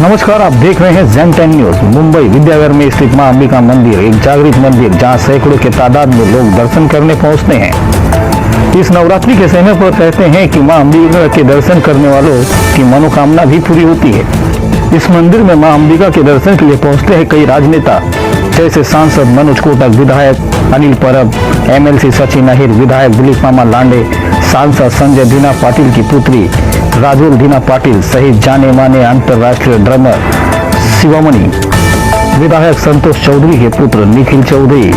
नमस्कार, आप देख रहे हैं ज़ेन10 न्यूज। मुंबई विद्यानगर में स्थित मां अंबिका मंदिर एक जागृत मंदिर जहां सैकड़ों के तादाद में लोग दर्शन करने पहुंचते हैं। इस नवरात्रि के समय पर कहते हैं कि मां अंबिका के दर्शन करने वालों की मनोकामना भी पूरी होती है। इस मंदिर में मां अंबिका के दर्शन के लिए पहुंचते हैं कई राजनेता, जैसे सांसद मनोज कोटक, विधायक अनिल परब, MLC सचिन अहिर, विधायक दिलीप मामा लांडे, सांसद संजय दीना पाटिल की पुत्री राजुल दीना पाटिल सहित जाने माने अंतर्राष्ट्रीय ड्रमर शिवामणि, विधायक संतोष चौधरी के पुत्र निखिल चौधरी,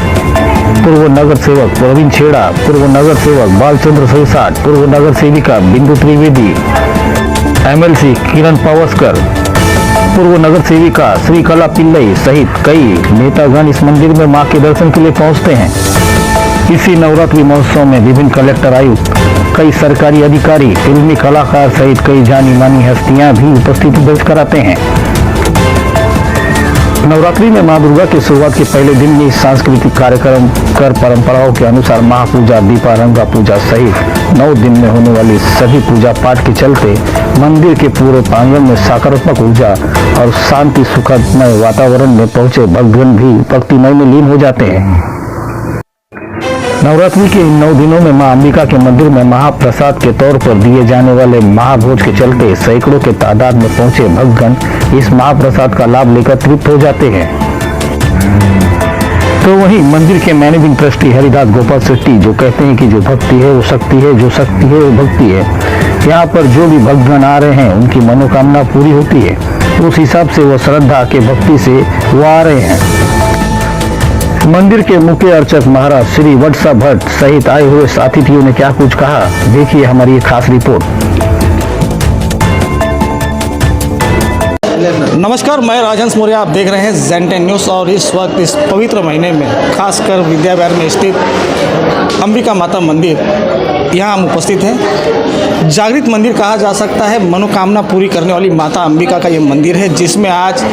पूर्व नगर सेवक प्रवीण छेड़ा, पूर्व नगर सेवक बालचंद्र सैसाट, पूर्व नगर सेविका बिंदु त्रिवेदी, MLC किरण पावस्कर, पूर्व नगर सेविका श्रीकला पिल्लई सहित कई नेतागण इस मंदिर में मां के दर्शन के लिए पहुंचते हैं। इसी नवरात्रि महोत्सव में विभिन्न कलेक्टर, आयुक्त, कई सरकारी अधिकारी, फिल्मी कलाकार सहित कई जानी मानी हस्तियां भी उपस्थिति दर्ज कराते हैं। नवरात्रि में मां दुर्गा की शुरुआत के पहले दिन में सांस्कृतिक कार्यक्रम कर परंपराओं के अनुसार महापूजा, दीपारंगा पूजा सहित 9 दिन में होने वाली सभी पूजा पाठ के चलते मंदिर के पूरे प्रांगण में सकारात्मक ऊर्जा और शांति सुखमय वातावरण में पहुंचे भक्तगण भी भक्तिमय में लीन हो जाते हैं। नवरात्रि के इन 9 दिनों में मां अंबिका के मंदिर में महाप्रसाद के तौर पर दिए जाने वाले महाभोज के चलते सैकड़ों के तादाद में पहुंचे भक्तगण इस महाप्रसाद का लाभ लेकर तृप्त हो जाते हैं। तो वहीं मंदिर के मैनेजिंग ट्रस्टी हरिदास गोपाल शेट्टी जो कहते हैं कि जो भक्ति है वो शक्ति है, जो शक्ति है वो भक्ति है। यहाँ पर जो भी भक्तगण आ रहे हैं उनकी मनोकामना पूरी होती है। उस हिसाब से वो श्रद्धा के भक्ति से वो आ रहे हैं। मंदिर के मुख्य अर्चक महाराज श्री वत्सा भट्ट सहित आए हुए अतिथियों ने क्या कुछ कहा, देखिए हमारी ये खास रिपोर्ट। नमस्कार, मैं राजहंस मौर्य, आप देख रहे हैं ज़ेन10 न्यूज़। और इस वक्त इस पवित्र महीने में खासकर विद्यानगर में स्थित अंबिका माता मंदिर यहाँ हम उपस्थित हैं। जागृत मंदिर कहा जा सकता है, मनोकामना पूरी करने वाली माता अंबिका का ये मंदिर है, जिसमें आज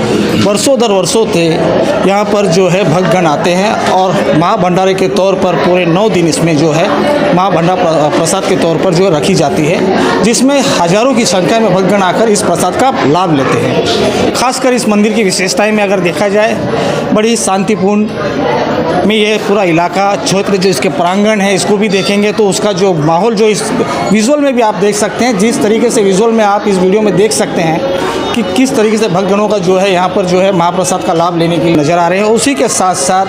वर्षों दर वर्षों थे यहाँ पर जो है भक्तगण आते हैं और महाभंडारे के तौर पर पूरे 9 दिन इसमें जो है महाभंडार प्रसाद के तौर पर जो रखी जाती है, जिसमें हजारों की संख्या में भक्तगण आकर इस प्रसाद का लाभ लेते हैं। खासकर इस मंदिर की विशेषताएं में अगर देखा जाए, बड़ी शांतिपूर्ण में ये पूरा इलाका क्षेत्र जो इसके प्रांगण है, इसको भी देखेंगे तो उसका जो माहौल जो इस विजुअल में भी आप देख सकते हैं, जिस तरीके से विजुअल में आप इस वीडियो में देख सकते हैं कि किस तरीके से भक्तगणों का जो है यहाँ पर जो है महाप्रसाद का लाभ लेने के लिए नज़र आ रहे हैं। उसी के साथ साथ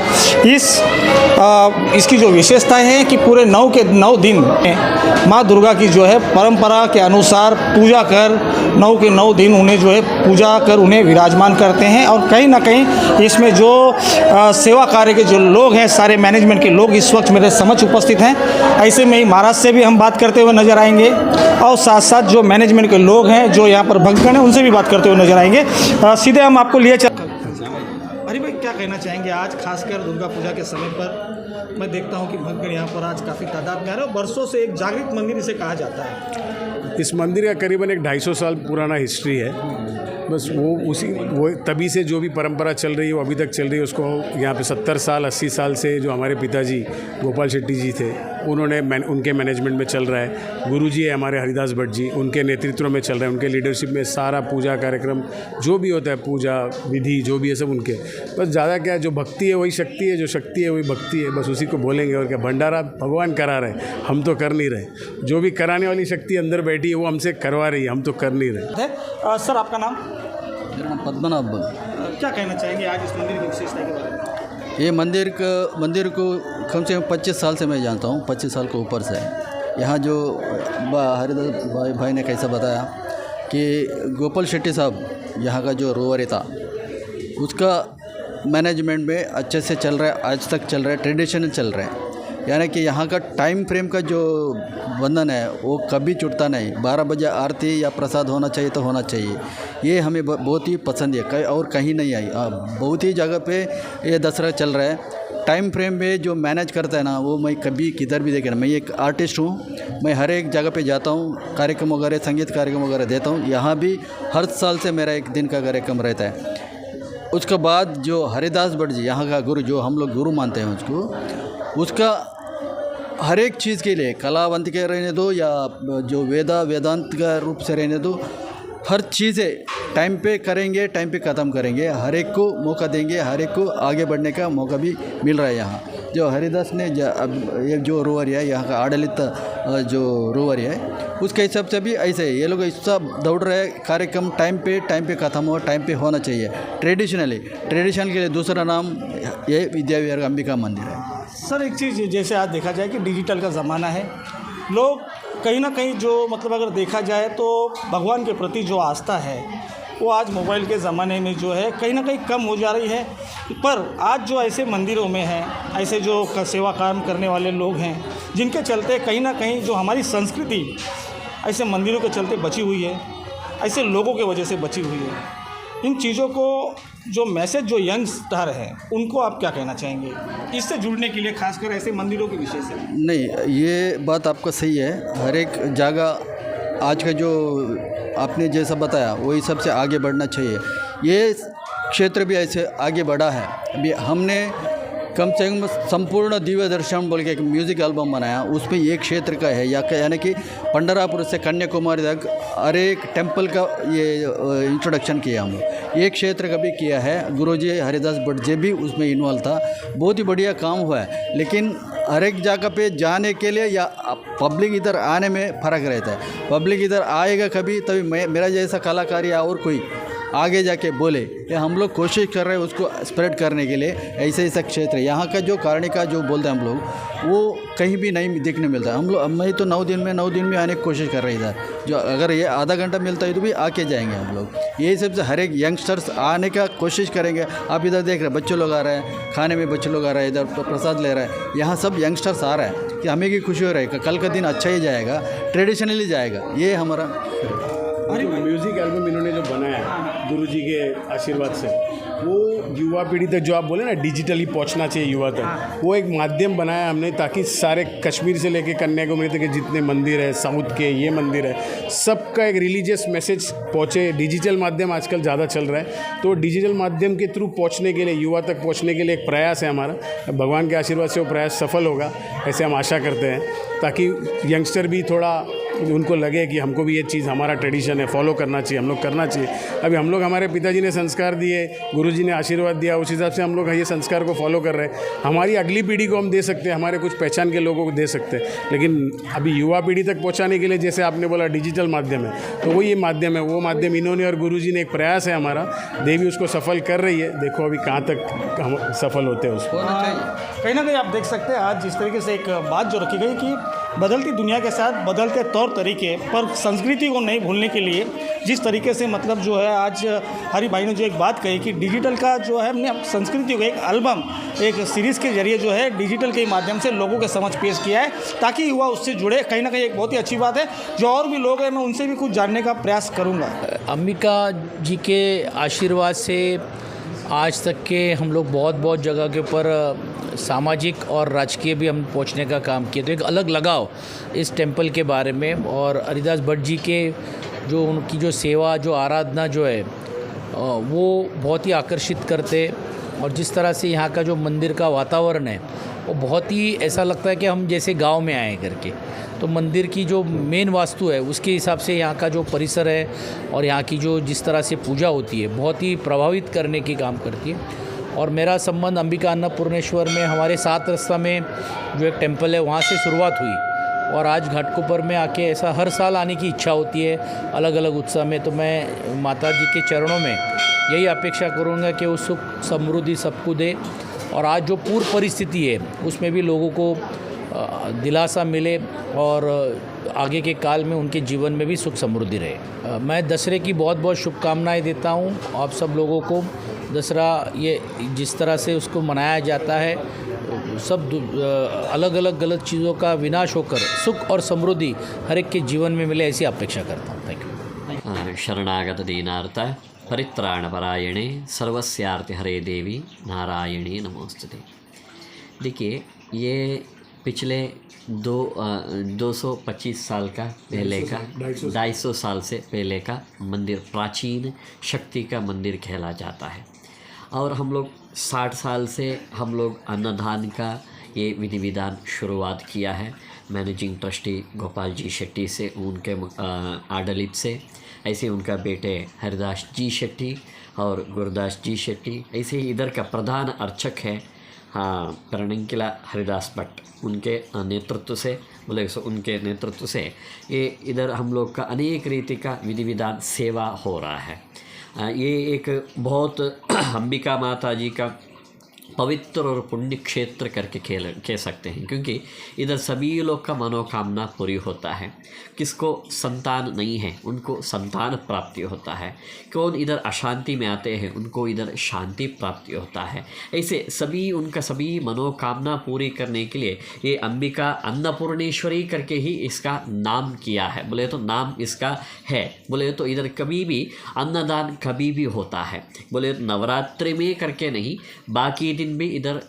इसकी जो विशेषताएं हैं कि पूरे 9 के 9 दिन माँ दुर्गा की जो है परंपरा के अनुसार पूजा कर 9 के 9 दिन उन्हें जो है पूजा कर उन्हें विराजमान करते हैं। और कहीं ना कहीं इसमें जो सेवा कार्य के जो लोग हैं, सारे मैनेजमेंट के लोग इस वक्त मेरे समक्ष उपस्थित हैं। ऐसे में ही महाराज से भी हम बात करते हुए नजर आएंगे और साथ साथ जो मैनेजमेंट के लोग हैं जो यहाँ पर भक्तगण हैं उनसे भी बात करते हुए नजर आएंगे। सीधे हम आपको लिए अरे भाई, क्या कहना चाहेंगे आज खासकर दुर्गा पूजा के समय पर? मैं देखता हूँ कि भक्तगण यहाँ पर आज काफ़ी तादाद में आ रहे हैं। वर्षों से एक जागृत मंदिर इसे कहा जाता है। इस मंदिर का करीबन एक 250 साल पुराना हिस्ट्री है। बस वो तभी से जो भी परंपरा चल रही है वो अभी तक चल रही है। उसको यहाँ पे 70 साल 80 साल से जो हमारे पिताजी गोपाल शेट्टी जी थे उन्होंने उनके मैनेजमेंट में चल रहा है। गुरुजी है हमारे हरिदास भट्ट जी, उनके नेतृत्व में चल रहा है। उनके लीडरशिप में सारा पूजा कार्यक्रम जो भी होता है, पूजा विधि जो भी है सब उनके। बस ज़्यादा क्या है, जो भक्ति है वही शक्ति है, जो शक्ति है वही भक्ति है, बस उसी को बोलेंगे। और क्या, भंडारा भगवान करा रहे, हम तो कर नहीं रहे। जो भी कराने वाली शक्ति अंदर बैठी है वो हमसे करवा रही है, हम तो कर नहीं रहे। सर, आपका नाम? मेरा नाम पद्मनाभ। क्या कहना चाहेंगे आज इस मंदिर की विशेषता के बारे में? ये मंदिर को कम से कम 25 साल से मैं जानता हूँ, 25 साल के ऊपर से। यहाँ जो हरिदास भाई ने कैसा बताया कि गोपाल शेट्टी साहब यहाँ का जो रोवर था उसका मैनेजमेंट में अच्छे से चल रहा है, आज तक चल रहा है, ट्रेडिशनल चल रहा है। यानी कि यहाँ का टाइम फ्रेम का जो बंधन है वो कभी छूटता नहीं। 12 बजे आरती या प्रसाद होना चाहिए तो होना चाहिए। ये हमें बहुत ही पसंद है, और कहीं नहीं आई। बहुत ही जगह पे ये दसरा चल रहा है। टाइम फ्रेम में जो मैनेज करता है ना, वो मैं कभी किधर भी देखा। मैं एक आर्टिस्ट हूँ, मैं हर एक जगह पे जाता हूँ, कार्यक्रम वगैरह, संगीत कार्यक्रम वगैरह देता हूँ। यहाँ भी हर साल से मेरा एक दिन का कार्यक्रम रहता है। उसके बाद जो हरिदास भट्ट जी यहाँ का गुरु, जो हम लोग गुरु मानते हैं उसका हर एक चीज़ के लिए, कलावंत के रहने दो या जो वेदांत का रूप से रहने दो, हर चीज़ें टाइम पे करेंगे, टाइम पे ख़त्म करेंगे, हर एक को मौका देंगे, हर एक को आगे बढ़ने का मौका भी मिल रहा है। यहाँ जो हरिदास ने अब ये जो रोवर है यहाँ का आडलित जो रोवर है उसके हिसाब से भी ऐसे है, ये लोग सब दौड़ रहे कार्यक्रम टाइम पे ख़त्म हो, टाइम पे होना चाहिए। ट्रेडिशन के लिए दूसरा नाम ये विद्याविहार अंबिका मंदिर है। सर एक चीज़ जैसे आज देखा जाए कि डिजिटल का ज़माना है, लोग कहीं ना कहीं जो मतलब अगर देखा जाए तो भगवान के प्रति जो आस्था है वो आज मोबाइल के ज़माने में जो है कहीं ना कहीं कम हो जा रही है। पर आज जो ऐसे मंदिरों में हैं, ऐसे जो सेवा काम करने वाले लोग हैं जिनके चलते कहीं ना कहीं जो हमारी संस्कृति ऐसे मंदिरों के चलते बची हुई है, ऐसे लोगों की वजह से बची हुई है। इन चीज़ों को जो मैसेज जो यंगस्टर हैं उनको आप क्या कहना चाहेंगे इससे जुड़ने के लिए, खासकर ऐसे मंदिरों के विषय से? नहीं, ये बात आपका सही है। हर एक जगह आज का जो आपने जैसा बताया वही सबसे आगे बढ़ना चाहिए। ये क्षेत्र भी ऐसे आगे बढ़ा है। अभी हमने कम से कम संपूर्ण दिव्य दर्शन बोल के एक म्यूज़िक एल्बम बनाया, उसमें एक क्षेत्र का है यानी कि पंडरापुर से कन्याकुमारी तक हर एक टेम्पल का ये इंट्रोडक्शन किया हम। एक क्षेत्र का भी किया है, गुरुजी हरिदास भट्ट जी भी उसमें इन्वॉल्व था। बहुत ही बढ़िया काम हुआ है, लेकिन हर एक जगह पे जाने के लिए या पब्लिक इधर आने में फ़र्क रहता है। पब्लिक इधर आएगा कभी तभी मेरा जैसा कलाकार या और कोई आगे जाके बोले कि हम लोग कोशिश कर रहे हैं उसको स्प्रेड करने के लिए। ऐसे ऐसा क्षेत्र यहाँ का जो कारणिका जो बोलते हैं हम लोग वो कहीं भी नहीं देखने मिलता। हम लोग मैं तो 9 दिन में आने की कोशिश कर रही था। जो अगर ये आधा घंटा मिलता है तो भी आके जाएंगे हम लोग। यही सबसे हर एक यंगस्टर्स आने का कोशिश करेंगे। आप इधर देख रहे हैं बच्चे लोग आ रहे हैं, खाने में बच्चे लोग आ रहे हैं, इधर प्रसाद ले रहे हैं, यहाँ सब यंगस्टर्स आ रहे हैं कि हमें भी खुशी हो रही है। कल का दिन अच्छा ही जाएगा, ट्रेडिशनली जाएगा, ये हमारा। अरे म्यूज़िक एल्बम इन्होंने जो बनाया है गुरुजी के आशीर्वाद से, वो युवा पीढ़ी तक जो आप बोले ना डिजिटली पहुंचना चाहिए युवा तक, वो एक माध्यम बनाया हमने ताकि सारे कश्मीर से लेके कन्याकुमारी तक के जितने मंदिर है, साउथ के ये मंदिर है, सबका एक रिलीजियस मैसेज पहुंचे। डिजिटल माध्यम आजकल ज़्यादा चल रहा है, तो डिजिटल माध्यम के थ्रू पहुंचने के लिए, युवा तक पहुंचने के लिए एक प्रयास है हमारा। भगवान के आशीर्वाद से वो प्रयास सफल होगा ऐसे हम आशा करते हैं, ताकि यंगस्टर भी थोड़ा उनको लगे कि हमको भी ये चीज़ हमारा ट्रेडिशन है, फॉलो करना चाहिए, हम लोग करना चाहिए। अभी हम लोग, हमारे पिताजी ने संस्कार दिए, गुरुजी ने आशीर्वाद दिया, उस हिसाब से हम लोग ये संस्कार को फॉलो कर रहे हैं। हमारी अगली पीढ़ी को हम दे सकते हैं, हमारे कुछ पहचान के लोगों को दे सकते हैं, लेकिन अभी युवा पीढ़ी तक पहुँचाने के लिए जैसे आपने बोला डिजिटल माध्यम है, तो वो ये माध्यम है, वो माध्यम इन्होंने और गुरुजी ने एक प्रयास है हमारा, देवी उसको सफल कर रही है। देखो अभी कहाँ तक हम सफल होते हैं उसको। कहीं ना कहीं आप देख सकते हैं आज जिस तरीके से एक बात जो रखी गई कि बदलती दुनिया के साथ बदलते तौर तरीके पर संस्कृति को नहीं भूलने के लिए जिस तरीके से मतलब जो है आज हरि भाई ने जो एक बात कही कि डिजिटल का जो है हमने संस्कृति को एक एल्बम, एक सीरीज़ के जरिए जो है डिजिटल के माध्यम से लोगों के समझ पेश किया है ताकि युवा उससे जुड़े। कहीं ना कहीं एक बहुत ही अच्छी बात है। जो और भी लोग हैं मैं उनसे भी कुछ जानने का प्रयास करूँगा। अंबिका जी के आशीर्वाद से आज तक के हम लोग बहुत जगह के ऊपर सामाजिक और राजकीय भी हम पहुंचने का काम किए, तो एक अलग लगाव इस टेंपल के बारे में। और हरिदास भट्ट जी के जो उनकी जो सेवा, जो आराधना जो है वो बहुत ही आकर्षित करते, और जिस तरह से यहाँ का जो मंदिर का वातावरण है वो बहुत ही ऐसा लगता है कि हम जैसे गांव में आए करके। तो मंदिर की जो मेन वास्तु है उसके हिसाब से यहाँ का जो परिसर है और यहाँ की जो जिस तरह से पूजा होती है बहुत ही प्रभावित करने की काम करती है। और मेरा संबंध अंबिका अन्नपूर्णेश्वर में हमारे 7 रास्ता में जो एक टेंपल है वहाँ से शुरुआत हुई, और आज घाटकोपर में आके ऐसा हर साल आने की इच्छा होती है अलग अलग उत्सव में। तो मैं माता जी के चरणों में यही अपेक्षा करूँगा कि वो सुख समृद्धि सबको दे, और आज जो पूर्व परिस्थिति है उसमें भी लोगों को दिलासा मिले और आगे के काल में उनके जीवन में भी सुख समृद्धि रहे। मैं दशहरे की बहुत शुभकामनाएं देता हूं आप सब लोगों को। दशहरा ये जिस तरह से उसको मनाया जाता है, सब अलग अलग गलत चीज़ों का विनाश होकर सुख और समृद्धि हर एक के जीवन में मिले, ऐसी अपेक्षा करता हूँ। Thank you. शरणागत दीनार्थ परित्राणपरायणे सर्वस्यार्ति हरे देवी नारायणी नमोस्तुते। देखिए, ये पिछले 225 साल का पहले का 250 साल से पहले का मंदिर, प्राचीन शक्ति का मंदिर कहला जाता है। और हम लोग 60 साल से हम लोग अन्नदान का ये विधि विधान शुरुआत किया है। मैनेजिंग ट्रस्टी गोपाल जी शेट्टी से, उनके आडलित से ऐसे उनका बेटे हरिदास जी शेट्टी और गुरदास जी शेट्टी, ऐसे ही इधर का प्रधान अर्चक है प्रणंकिला हरिदास भट्ट, उनके नेतृत्व से बोले सो उनके नेतृत्व से ये इधर हम लोग का अनेक रीति का विधि विधान सेवा हो रहा है। ये एक बहुत अंबिका माता जी का पवित्र और पुण्य क्षेत्र करके कह सकते हैं, क्योंकि इधर सभी लोग का मनोकामना पूरी होता है। किसको संतान नहीं है उनको संतान प्राप्ति होता है, कौन इधर अशांति में आते हैं उनको इधर शांति प्राप्ति होता है। ऐसे सभी उनका सभी मनोकामना पूरी करने के लिए ये अंबिका अन्नपूर्णेश्वरी करके ही इसका नाम किया है। बोले तो नाम इसका है, बोले तो इधर कभी भी अन्नदान कभी भी होता है। बोले तो नवरात्रि में करके नहीं, बाकी दिन भी इधर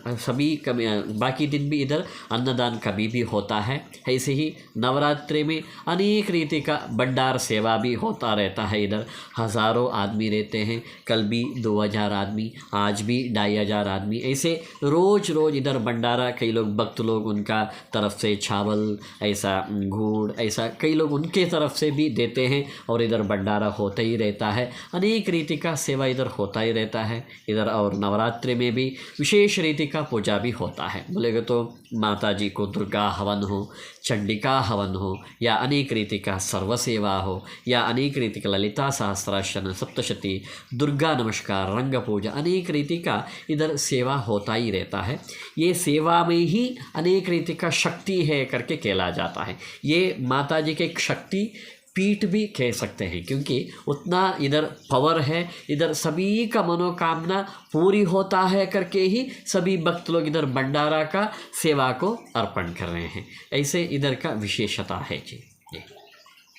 बाकी दिन भी इधर अन्नदान कभी भी होता है। ऐसे ही नवरात्रि में अनेक रीति का भंडार सेवा भी होता रहता है। इधर हज़ारों आदमी रहते हैं, कल भी 2000 आदमी, आज भी 2500 आदमी, ऐसे रोज़ इधर भंडारा। कई लोग भक्त लोग उनका तरफ से चावल, ऐसा गुड़, ऐसा कई लोग उनके तरफ से भी देते हैं और इधर भंडारा होता ही रहता है। अनेक रीति का सेवा इधर होता ही रहता है इधर। और नवरात्रि में भी विशेष रीति का पूजा भी होता है। बोलेगा तो माता जी को दुर्गा हवन हो, चंडिका हवन हो, या अनेक रीति का सर्व सेवा हो, या अनेक रीति का ललिता सहस्त्रार्चन, सप्तशती, दुर्गा नमस्कार, रंग पूजा, अनेक रीति का इधर सेवा होता ही रहता है। ये सेवा में ही अनेक रीति का शक्ति है करके कहला जाता है। ये माता जी के एक शक्ति पीठ भी कह सकते हैं, क्योंकि उतना इधर पावर है। इधर सभी का मनोकामना पूरी होता है करके ही सभी भक्त लोग इधर भंडारा का सेवा को अर्पण कर रहे हैं। ऐसे इधर का विशेषता है जी।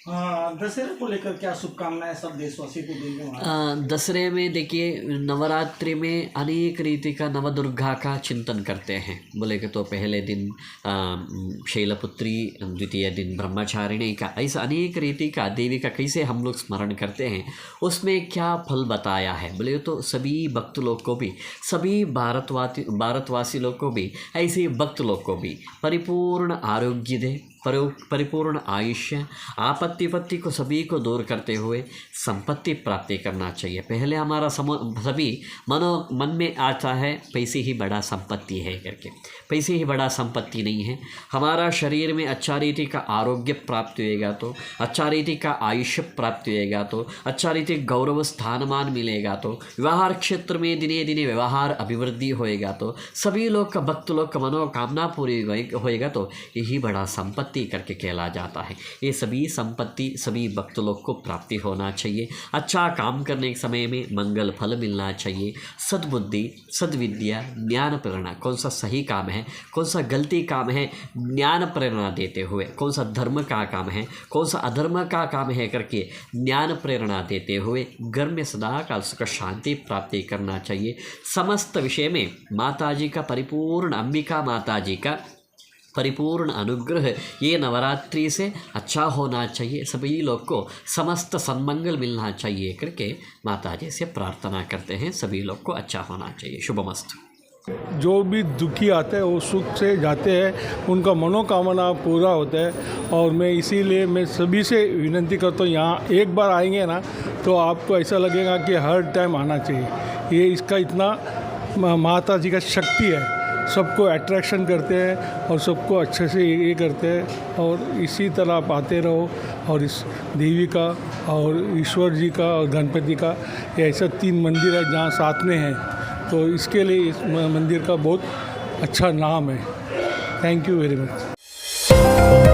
दशहरे को लेकर क्या शुभकामनाएं सब देशवासी को देंगे? दशहरे में देखिए, नवरात्रि में अनेक रीति का नवदुर्गा का चिंतन करते हैं। बोले कि तो पहले दिन शैलपुत्री, द्वितीय दिन ब्रह्मचारिणी का, ऐसा अनेक रीति का देवी का कैसे हम लोग स्मरण करते हैं, उसमें क्या फल बताया है। बोले तो सभी भक्त लोग को भी, सभी भारतवासी लोग को भी, ऐसे भक्त लोग को भी परिपूर्ण आरोग्य दे, परिपूर्ण आयुष्य, आपत्ति विपत्ति को सभी को दूर करते हुए संपत्ति प्राप्ति करना चाहिए। पहले हमारा सभी मन में आता है पैसे ही बड़ा संपत्ति है करके। पैसे ही बड़ा संपत्ति नहीं है। हमारा शरीर में अच्छा रीति का आरोग्य प्राप्त होएगा तो, अच्छा रीति का आयुष्य प्राप्त होएगा तो, अच्छा रीति गौरव स्थानमान मिलेगा तो, व्यवहार क्षेत्र में दिने दिने व्यवहार अभिवृद्धि होएगा तो, सभी लोग का भक्त लोग का मनोकामना पूरी होएगा तो यही बड़ा संपत्ति करके कहला जाता है। ये सभी संपत्ति सभी भक्त लोग को प्राप्ति होना चाहिए। अच्छा काम करने के समय में मंगल फल मिलना चाहिए। सद्बुद्धि, सद्विद्या, ज्ञान प्रेरणा, कौन सा सही काम है, कौन सा गलती काम है, ज्ञान प्रेरणा देते हुए, कौन सा धर्म का काम है, कौन सा अधर्म का काम है करके ज्ञान प्रेरणा देते हुए घर में सदा काल सुख शांति प्राप्ति करना चाहिए। समस्त विषय में माता जी का परिपूर्ण, अंबिका माता जी का परिपूर्ण अनुग्रह ये नवरात्रि से अच्छा होना चाहिए। सभी लोग को समस्त सन्मंगल मिलना चाहिए करके माता जी से प्रार्थना करते हैं। सभी लोग को अच्छा होना चाहिए। शुभमस्तु। जो भी दुखी आते हैं वो सुख से जाते हैं, उनका मनोकामना पूरा होता है। और मैं इसीलिए मैं सभी से विनती करता हूँ, यहाँ एक बार आएंगे ना तो आपको ऐसा लगेगा कि हर टाइम आना चाहिए। ये इसका इतना माता जी का शक्ति है, सबको अट्रैक्शन करते हैं और सबको अच्छे से ये करते हैं। और इसी तरह आप आते रहो। और इस देवी का और ईश्वर जी का और गणपति का ये ऐसा 3 मंदिर है जहाँ साथ में हैं, तो इसके लिए इस मंदिर का बहुत अच्छा नाम है। Thank you very much.